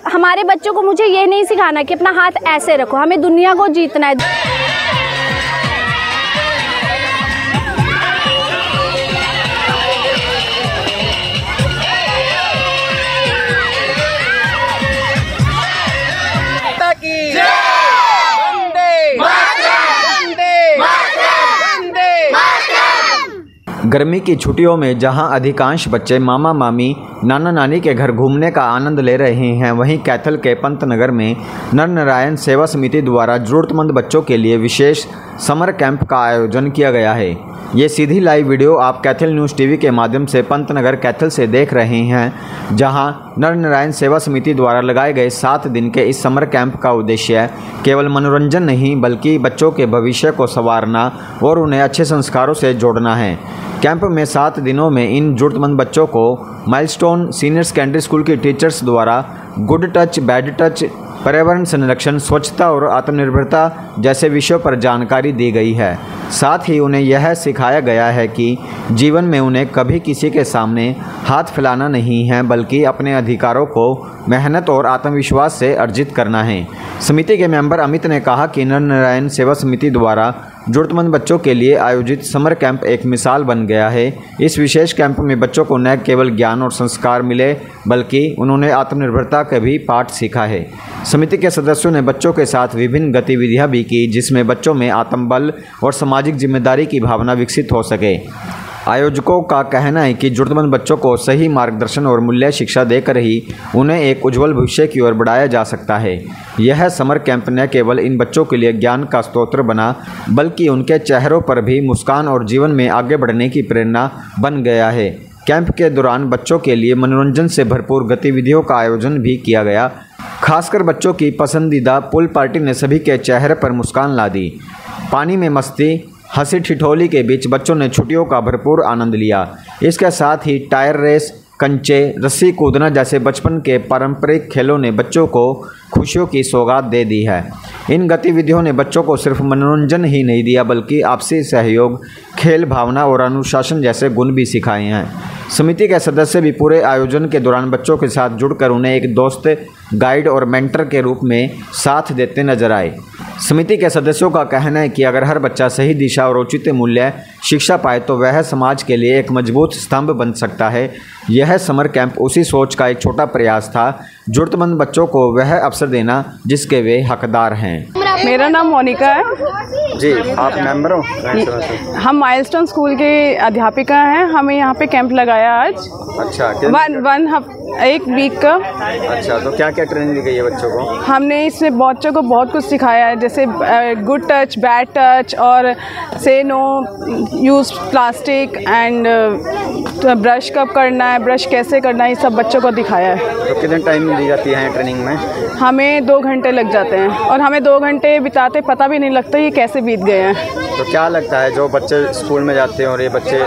हमारे बच्चों को मुझे ये नहीं सिखाना कि अपना हाथ ऐसे रखो, हमें दुनिया को जीतना है। गर्मी की छुट्टियों में जहां अधिकांश बच्चे मामा मामी नाना नानी के घर घूमने का आनंद ले रहे हैं, वहीं कैथल के पंतनगर में नर नारायण सेवा समिति द्वारा ज़रूरतमंद बच्चों के लिए विशेष समर कैंप का आयोजन किया गया है। ये सीधी लाइव वीडियो आप कैथल न्यूज़ टीवी के माध्यम से पंतनगर कैथल से देख रहे हैं, जहां नर नारायण सेवा समिति द्वारा लगाए गए 7 दिन के इस समर कैंप का उद्देश्य केवल मनोरंजन नहीं बल्कि बच्चों के भविष्य को संवारना और उन्हें अच्छे संस्कारों से जोड़ना है। कैंप में 7 दिनों में इन ज़रूरतमंद बच्चों को माइलस्टोन सीनियर सेकेंडरी स्कूल की टीचर्स द्वारा गुड टच, बैड टच, पर्यावरण संरक्षण, स्वच्छता और आत्मनिर्भरता जैसे विषयों पर जानकारी दी गई है। साथ ही उन्हें यह सिखाया गया है कि जीवन में उन्हें कभी किसी के सामने हाथ फैलाना नहीं है बल्कि अपने अधिकारों को मेहनत और आत्मविश्वास से अर्जित करना है। समिति के मेंबर अमित ने कहा कि नर नारायण सेवा समिति द्वारा ज़रूरतमंद बच्चों के लिए आयोजित समर कैंप एक मिसाल बन गया है। इस विशेष कैंप में बच्चों को न केवल ज्ञान और संस्कार मिले बल्कि उन्होंने आत्मनिर्भरता का भी पाठ सीखा है। समिति के सदस्यों ने बच्चों के साथ विभिन्न गतिविधियां भी की जिसमें बच्चों में आत्मबल और सामाजिक जिम्मेदारी की भावना विकसित हो सके। आयोजकों का कहना है कि ज़रूरतमंद बच्चों को सही मार्गदर्शन और मूल्य शिक्षा देकर ही उन्हें एक उज्जवल भविष्य की ओर बढ़ाया जा सकता है। यह समर कैंप न केवल इन बच्चों के लिए ज्ञान का स्रोत बना बल्कि उनके चेहरों पर भी मुस्कान और जीवन में आगे बढ़ने की प्रेरणा बन गया है। कैंप के दौरान बच्चों के लिए मनोरंजन से भरपूर गतिविधियों का आयोजन भी किया गया। खासकर बच्चों की पसंदीदा पूल पार्टी ने सभी के चेहरे पर मुस्कान ला दी। पानी में मस्ती, हंसी ठिठोली के बीच बच्चों ने छुट्टियों का भरपूर आनंद लिया। इसके साथ ही टायर रेस, कंचे, रस्सी कूदना जैसे बचपन के पारंपरिक खेलों ने बच्चों को खुशियों की सौगात दे दी है। इन गतिविधियों ने बच्चों को सिर्फ मनोरंजन ही नहीं दिया बल्कि आपसी सहयोग, खेल भावना और अनुशासन जैसे गुण भी सिखाए हैं। समिति के सदस्य भी पूरे आयोजन के दौरान बच्चों के साथ जुड़कर उन्हें एक दोस्त, गाइड और मेंटर के रूप में साथ देते नजर आए। समिति के सदस्यों का कहना है कि अगर हर बच्चा सही दिशा और उचित मूल्य शिक्षा पाए तो वह समाज के लिए एक मजबूत स्तंभ बन सकता है। यह समर कैंप उसी सोच का एक छोटा प्रयास था, ज़रूरतमंद बच्चों को वह अवसर देना जिसके वे हकदार हैं। मेरा नाम मोनिका है जी। आप मेंबर हो? हम माइलस्टोन स्कूल के अध्यापिका हैं। हमें यहाँ पे कैंप लगाया आज। अच्छा, एक वीक का। अच्छा, तो क्या क्या ट्रेनिंग दी गई है बच्चों को? हमने इसमें बच्चों को बहुत कुछ सिखाया है, जैसे गुड टच, बैड टच और से no use plastic and brush कब करना है, ब्रश कैसे करना है, ये सब बच्चों को दिखाया है। तो कितने टाइम दी जाती है ट्रेनिंग में? हमें 2 घंटे लग जाते हैं और हमें 2 घंटे बिताते पता भी नहीं लगता ये कैसे बीत गए हैं। तो क्या लगता है जो बच्चे स्कूल में जाते हैं और ये बच्चे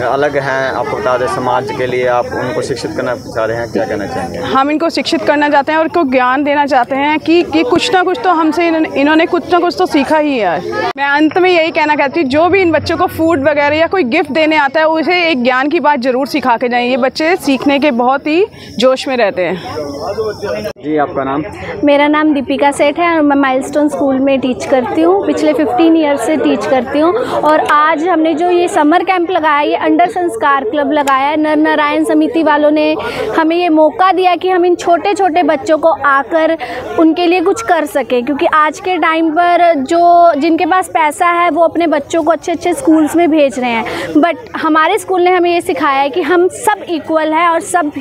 अलग हैं, आपको बता दें समाज के लिए आप उनको शिक्षित करना चाह रहे हैं, क्या कहना चाहेंगे? हम इनको शिक्षित करना चाहते हैं और इनको ज्ञान देना चाहते हैं कि कुछ ना कुछ तो हमसे इन्होंने कुछ ना कुछ तो सीखा ही है। मैं अंत में यही कहना चाहती हूँ, जो भी इन बच्चों को फूड वगैरह या कोई गिफ्ट देने आता है उसे एक ज्ञान की बात ज़रूर सिखा के जाएं। ये बच्चे सीखने के बहुत ही जोश में रहते हैं। जी, आपका नाम? मेरा नाम दीपिका सेठ है और मैं माइलस्टोन स्कूल में टीच करती हूँ। पिछले 15 ईयर से टीच करती हूँ और आज हमने जो ये समर कैंप लगाया, ये अंडर संस्कार क्लब लगाया है। नर नारायण समिति वालों ने हमें ये मौका दिया कि हम इन छोटे छोटे बच्चों को आकर उनके लिए कुछ कर सकें, क्योंकि आज के टाइम पर जो जिनके पास पैसा है वो अपने बच्चों को अच्छे अच्छे स्कूल्स में भेज रहे हैं, बट हमारे स्कूल ने हमें ये सिखाया है कि हम सब इक्वल है और सब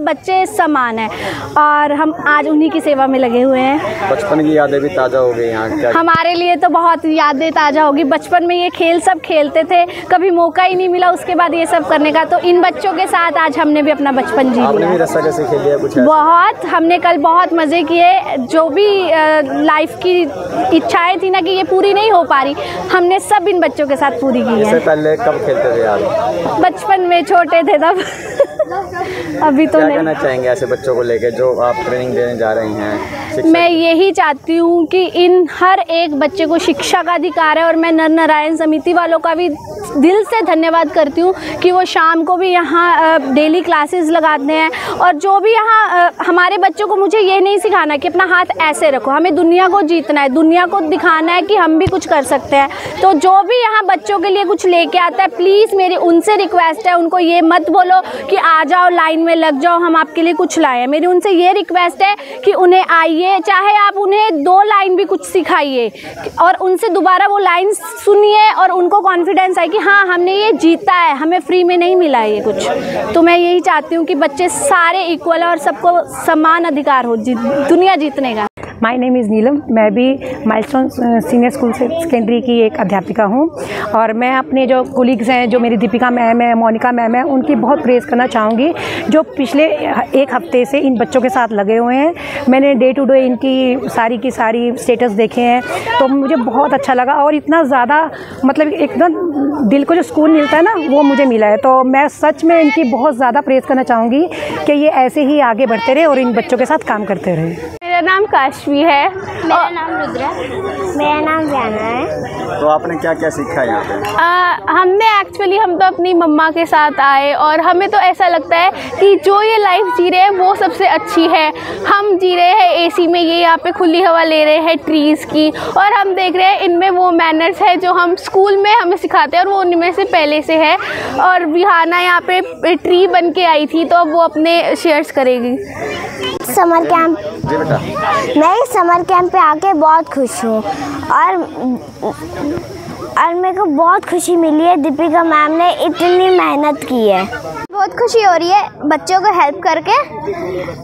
बच्चे समान हैं और हम आज उन्हीं की सेवा में लगे हुए हैं। बचपन की यादें भी ताज़ा हो गई यहाँ क्या? हमारे लिए तो बहुत यादें ताज़ा होगी। बचपन में ये खेल सब खेलते थे, कभी मौका ही नहीं मिला उसके बाद ये सब करने का, तो इन बच्चों के साथ आज हमने भी अपना बचपन जी लिया। आपने भी रस्सा कैसे खेल लिया कुछ? बहुत, हमने कल बहुत मज़े किए। जो भी लाइफ की इच्छाएं थी ना कि ये पूरी नहीं हो पा रही, हमने सब इन बच्चों के साथ पूरी की है। इससे पहले कब खेलते थे यार? बचपन में, छोटे थे तब। अभी तो क्या नहीं। कहना चाहेंगे ऐसे बच्चों को लेकर जो आप ट्रेनिंग देने जा रही हैं? मैं यही चाहती हूँ कि इन हर एक बच्चे को शिक्षा का अधिकार है और मैं नर नारायण समिति वालों का भी दिल से धन्यवाद करती हूँ कि वो शाम को भी यहाँ डेली क्लासेस लगाते हैं। और जो भी यहाँ हमारे बच्चों को, मुझे ये नहीं सिखाना कि अपना हाथ ऐसे रखो, हमें दुनिया को जीतना है, दुनिया को दिखाना है कि हम भी कुछ कर सकते हैं। तो जो भी यहाँ बच्चों के लिए कुछ लेके आता है, प्लीज़ मेरी उनसे रिक्वेस्ट है, उनको ये मत बोलो कि आ जाओ लाइन में लग जाओ, हम आपके लिए कुछ लाए हैं। मेरी उनसे ये रिक्वेस्ट है कि उन्हें आइए, चाहे आप उन्हें 2 लाइन भी कुछ सिखाइए और उनसे दोबारा वो लाइन सुनिए और उनको कॉन्फिडेंस आए कि हाँ हमने ये जीता है, हमें फ्री में नहीं मिला है ये कुछ। तो मैं यही चाहती हूँ कि बच्चे सारे इक्वल और सबको समान अधिकार हो दुनिया जीतने का। माय नेम इज़ नीलम। मैं भी माइलस्टोन सीनियर स्कूल से सेकेंडरी की एक अध्यापिका हूँ और मैं अपने जो कोलीग्स हैं, जो मेरी दीपिका मैम है, मोनिका मैम है, उनकी बहुत प्रेज़ करना चाहूँगी, जो पिछले 1 हफ्ते से इन बच्चों के साथ लगे हुए हैं। मैंने डे टू डे इनकी सारी की सारी स्टेटस देखे हैं, तो मुझे बहुत अच्छा लगा और इतना ज़्यादा मतलब एकदम दिल को जो सुकून मिलता है ना, वो मुझे मिला है। तो मैं सच में इनकी बहुत ज़्यादा प्रेज़ करना चाहूँगी कि ये ऐसे ही आगे बढ़ते रहे और इन बच्चों के साथ काम करते रहे। मेरा नाम काशवी है। मेरा नाम रुद्रा। मेरा नाम जाना है। तो आपने क्या क्या सीखा यहाँ पे? हमने एक्चुअली हम तो अपनी मम्मा के साथ आए और हमें तो ऐसा लगता है कि जो ये लाइफ जी रहे हैं वो सबसे अच्छी है। हम जी रहे हैं एसी में, ये यहाँ पे खुली हवा ले रहे हैं ट्रीज़ की, और हम देख रहे हैं इनमें वो मैनर्स है जो हम स्कूल में हमें सिखाते हैं और वो उनमें से पहले से है। और विहाना यहाँ पे ट्री बन के आई थी, तो अब वो अपने शेयर्स करेगी। Summer camp. जी बेटा। मैं इस समर कैंप पे आके बहुत खुश हूँ और मेरे को बहुत खुशी मिली है। दीपिका मैम ने इतनी मेहनत की है, बहुत खुशी हो रही है बच्चों को हेल्प करके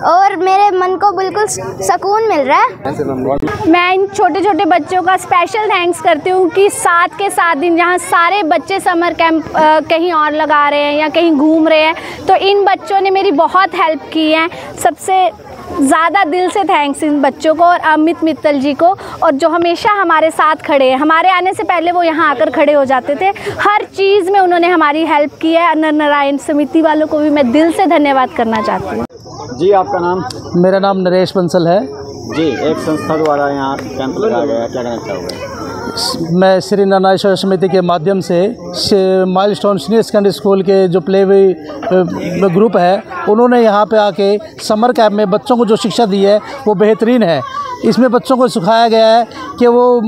और मेरे मन को बिल्कुल सुकून मिल रहा है। मैं इन छोटे छोटे बच्चों का स्पेशल थैंक्स करती हूँ कि 7 के 7 दिन जहाँ सारे बच्चे समर कैंप कहीं और लगा रहे हैं या कहीं घूम रहे हैं, तो इन बच्चों ने मेरी बहुत हेल्प की है। सबसे ज़्यादा दिल से थैंक्स इन बच्चों को और अमित मित्तल जी को, और जो हमेशा हमारे साथ खड़े हैं। हमारे आने से पहले वो यहाँ आकर खड़े हो जाते थे, हर चीज़ में उन्होंने हमारी हेल्प की है। नर नारायण समिति वालों को भी मैं दिल से धन्यवाद करना चाहती हूँ। जी आपका नाम? मेरा नाम नरेश बंसल है। जी, एक संस्था द्वारा यहाँ कैंप लगाया गया, क्या कहना चाहोगे? मैं श्री नारायण सेवा समिति के माध्यम से माइलस्टोन सीनियर सेकेंडरी स्कूल के जो प्लेवे ग्रुप है, उन्होंने यहाँ पे आके समर कैंप में बच्चों को जो शिक्षा दी है वो बेहतरीन है। इसमें बच्चों को सिखाया गया है कि वो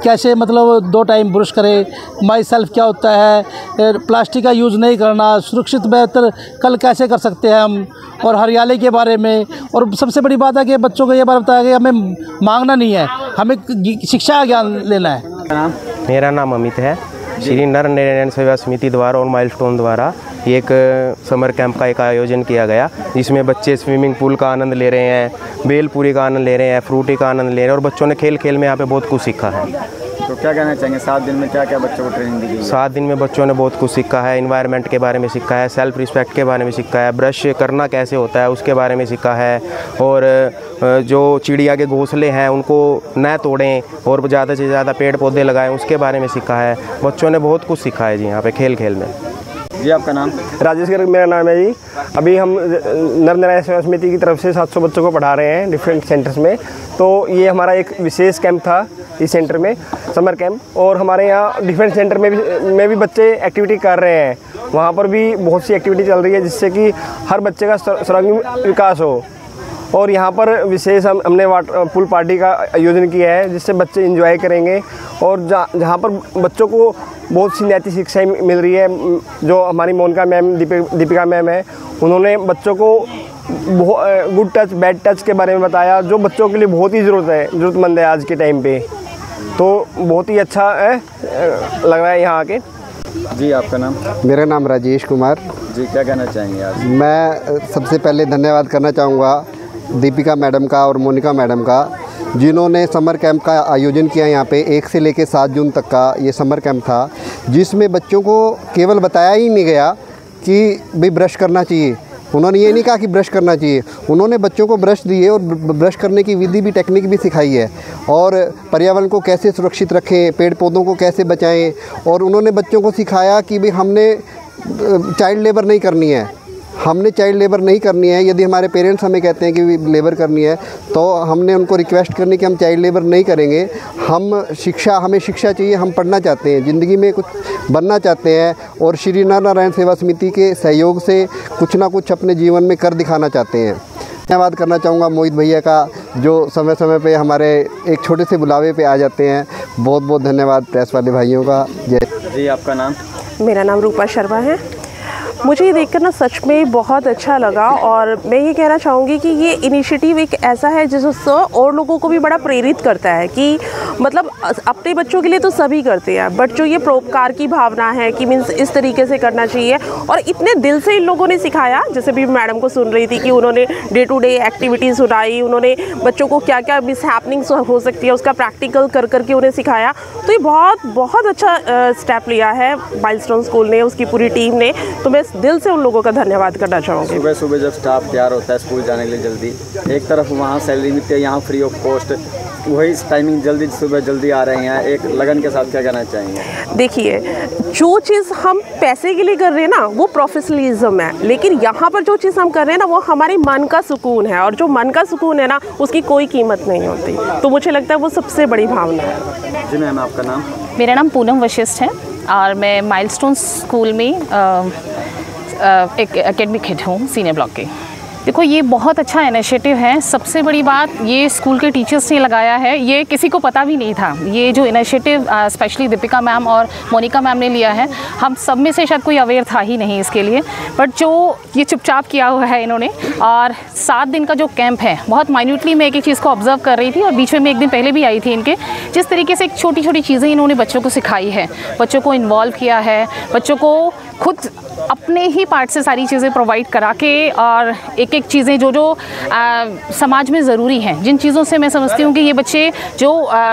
कैसे मतलब 2 टाइम ब्रश करें, माई सेल्फ क्या होता है, प्लास्टिक का यूज़ नहीं करना, सुरक्षित बेहतर कल कैसे कर सकते हैं हम, और हरियाली के बारे में। और सबसे बड़ी बात है कि बच्चों को ये बात बताया कि हमें मांगना नहीं है, हमें शिक्षा का ज्ञान लेना है। मेरा नाम अमित है। श्री नर नारायण सेवा समिति द्वारा और माइलस्टोन द्वारा एक समर कैंप का एक आयोजन किया गया, जिसमें बच्चे स्विमिंग पूल का आनंद ले रहे हैं, बेलपूरी का आनंद ले रहे हैं, फ्रूटी का आनंद ले रहे हैं, और बच्चों ने खेल खेल में यहाँ पे बहुत कुछ सीखा है। तो क्या कहना चाहेंगे, 7 दिन में क्या क्या बच्चों को ट्रेनिंग दी गई? 7 दिन में बच्चों ने बहुत कुछ सीखा है। एनवायरनमेंट के बारे में सीखा है, सेल्फ रिस्पेक्ट के बारे में सीखा है, ब्रश करना कैसे होता है उसके बारे में सीखा है, और जो चिड़िया के घोंसले हैं उनको न तोड़ें और ज़्यादा से ज़्यादा पेड़ पौधे लगाएं उसके बारे में सीखा है। बच्चों ने बहुत कुछ सीखा है जी यहाँ पे खेल खेल में। जी आपका नाम? राजेश गर्ग मेरा नाम है जी। अभी हम नर नारायण सेवा समिति की तरफ से 700 बच्चों को पढ़ा रहे हैं डिफरेंट सेंटर्स में। तो ये हमारा एक विशेष कैंप था इस सेंटर में, समर कैंप। और हमारे यहाँ डिफरेंट सेंटर में भी बच्चे एक्टिविटी कर रहे हैं। वहाँ पर भी बहुत सी एक्टिविटी चल रही है जिससे कि हर बच्चे का सर्वांगीण विकास हो। और यहाँ पर विशेष हमने पूल पार्टी का आयोजन किया है जिससे बच्चे एंजॉय करेंगे। और जहाँ पर बच्चों को बहुत सी नैतिक शिक्षाएं मिल रही है, जो हमारी मोनिका मैम, दीपिका मैम है, उन्होंने बच्चों को गुड टच बैड टच के बारे में बताया, जो बच्चों के लिए बहुत ही ज़रूरतमंद है आज के टाइम पे। तो बहुत ही अच्छा है, लग रहा है यहाँ आके। जी आपका नाम? मेरा नाम राजेश कुमार। जी क्या कहना चाहेंगे आज? मैं सबसे पहले धन्यवाद करना चाहूँगा दीपिका मैडम का और मोनिका मैडम का, जिन्होंने समर कैंप का आयोजन किया। यहाँ पे 1 से लेकर 7 जून तक का ये समर कैंप था, जिसमें बच्चों को केवल बताया ही नहीं गया कि भाई ब्रश करना चाहिए। उन्होंने ये नहीं कहा कि ब्रश करना चाहिए, उन्होंने बच्चों को ब्रश दिए और ब्रश करने की विधि भी, टेक्निक भी सिखाई है, और पर्यावरण को कैसे सुरक्षित रखें, पेड़ पौधों को कैसे बचाएं। और उन्होंने बच्चों को सिखाया कि भाई हमने चाइल्ड लेबर नहीं करनी है, हमने चाइल्ड लेबर नहीं करनी है। यदि हमारे पेरेंट्स हमें कहते हैं कि लेबर करनी है तो हमने उनको रिक्वेस्ट करनी कि हम चाइल्ड लेबर नहीं करेंगे। हमें शिक्षा चाहिए, हम पढ़ना चाहते हैं, ज़िंदगी में कुछ बनना चाहते हैं और श्री नर नारायण सेवा समिति के सहयोग से कुछ ना कुछ अपने जीवन में कर दिखाना चाहते हैं। धन्यवाद करना चाहूँगा मोहित भैया का, जो समय समय पे हमारे एक छोटे से बुलावे पे आ जाते हैं। बहुत बहुत धन्यवाद प्रेस वाले भाइयों का। जय जी। आपका नाम? मेरा नाम रूपा शर्मा है। मुझे ये देखकर ना सच में बहुत अच्छा लगा और मैं ये कहना चाहूँगी कि ये इनिशिएटिव एक ऐसा है जिससे और लोगों को भी बड़ा प्रेरित करता है कि मतलब अपने बच्चों के लिए तो सभी करते हैं, बट जो ये परोपकार की भावना है कि मीन्स इस तरीके से करना चाहिए और इतने दिल से इन लोगों ने सिखाया। जैसे भी मैडम को सुन रही थी कि उन्होंने डे टू डे एक्टिविटी सुनाई, उन्होंने बच्चों को क्या क्या मिस हैपनिंग्स हो सकती है उसका प्रैक्टिकल कर करके उन्हें सिखाया। तो ये बहुत अच्छा स्टेप लिया है माइलस्टोन स्कूल ने, उसकी पूरी टीम ने। तो मैं दिल से उन लोगों का धन्यवाद करना चाहूँगी। सुबह सुबह जब स्टाफ तैयार होता है स्कूल जाने के लिए जल्दी, एक तरफ वहाँ सैलरी मिलती है, यहाँ फ्री ऑफ कॉस्ट, वही टाइमिंग जल्दी सुबह जल्दी आ रहे हैं, एक लगन के साथ क्या कहना चाहेंगे? देखिए, जो चीज़ हम पैसे के लिए कर रहे हैं ना वो प्रोफेशनलिज्म है, लेकिन यहाँ पर जो चीज़ हम कर रहे हैं ना वो हमारे मन का सुकून है और जो मन का सुकून है ना उसकी कोई कीमत नहीं होती। तो मुझे लगता है वो सबसे बड़ी भावना है। जी मैम, आपका नाम? मेरा नाम पूनम वशिष्ठ है और मैं माइलस्टोन स्कूल में एक एकेडमिक हेड हूँ सीनियर ब्लॉक के। देखो, ये बहुत अच्छा इनिशिएटिव है। सबसे बड़ी बात ये स्कूल के टीचर्स ने लगाया है, ये किसी को पता भी नहीं था। ये जो इनिशिएटिव स्पेशली दीपिका मैम और मोनिका मैम ने लिया है, हम सब में से शायद कोई अवेयर था ही नहीं इसके लिए, बट जो ये चुपचाप किया हुआ है इन्होंने। और 7 दिन का जो कैंप है, बहुत माइन्यूटली मैं एक चीज़ को ऑब्जर्व कर रही थी और बीच में मैं एक दिन पहले भी आई थी इनके, जिस तरीके से एक छोटी छोटी चीज़ें इन्होंने बच्चों को सिखाई है, बच्चों को इन्वॉल्व किया है, बच्चों को खुद अपने ही पार्ट से सारी चीज़ें प्रोवाइड करा के और एक एक चीज़ें जो समाज में ज़रूरी हैं, जिन चीज़ों से मैं समझती हूँ कि ये बच्चे जो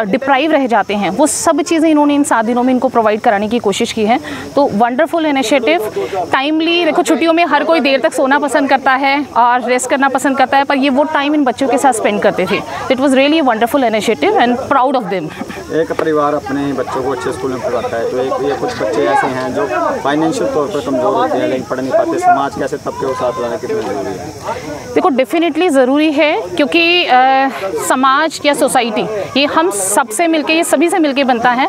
डिप्राइव रह जाते हैं, वो सब चीज़ें इन्होंने इन 7 दिनों में इनको प्रोवाइड कराने की कोशिश की है। तो वंडरफुल इनिशिएटिव। टाइमली देखो, छुट्टियों में हर कोई देर तक सोना पसंद करता है और रेस्ट करना पसंद करता है, पर ये वो टाइम इन बच्चों के साथ स्पेंड करते थे। It was really wonderful initiative and proud of them. एक परिवार अपने बच्चों को अच्छे स्कूल में पढ़ाता है, तो एक कुछ बच्चे ऐसे हैं जो फाइनेंशियल तौर पर कमज़ोर होते हैं लेकिन पढ़ नहीं पाते। समाज कैसे तबके को साथ लाना कितना ज़रूरी है? देखो, डेफिनेटली ज़रूरी है, क्योंकि समाज या सोसाइटी ये हम सबसे मिलके, ये सभी से मिलके बनता है।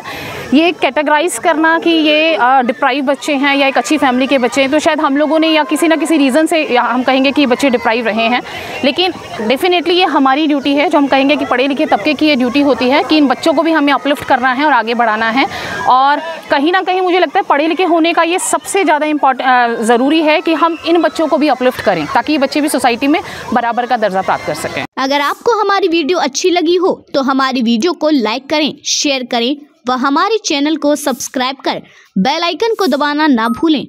ये कैटेगराइज करना कि ये डिप्राइव बच्चे हैं या एक अच्छी फैमिली के बच्चे हैं, तो शायद हम लोगों ने या किसी ना किसी रीज़न से हम कहेंगे कि ये बच्चे डिप्राइव रहे हैं, लेकिन डेफिनेटली ये हमारी ड्यूटी है, जो हम कहेंगे कि पढ़े लिखे तबके की ये ड्यूटी होती है कि इन बच्चों को भी हमें अपलिफ्ट करना है और आगे बढ़ाना है। और कहीं ना कहीं मुझे लगता है पढ़े लिखे होने का ये सबसे ज़्यादा ज़रूरी है कि हम इन बच्चों को भी अपलिफ्ट करें, ताकि ये बच्चे भी सोसाइटी में बराबर का दर्जा प्राप्त कर सकें। अगर आपको हमारी वीडियो अच्छी लगी हो तो हमारी वीडियो को लाइक करें, शेयर करें व हमारे चैनल को सब्सक्राइब कर बेल आइकन को दबाना ना भूलें।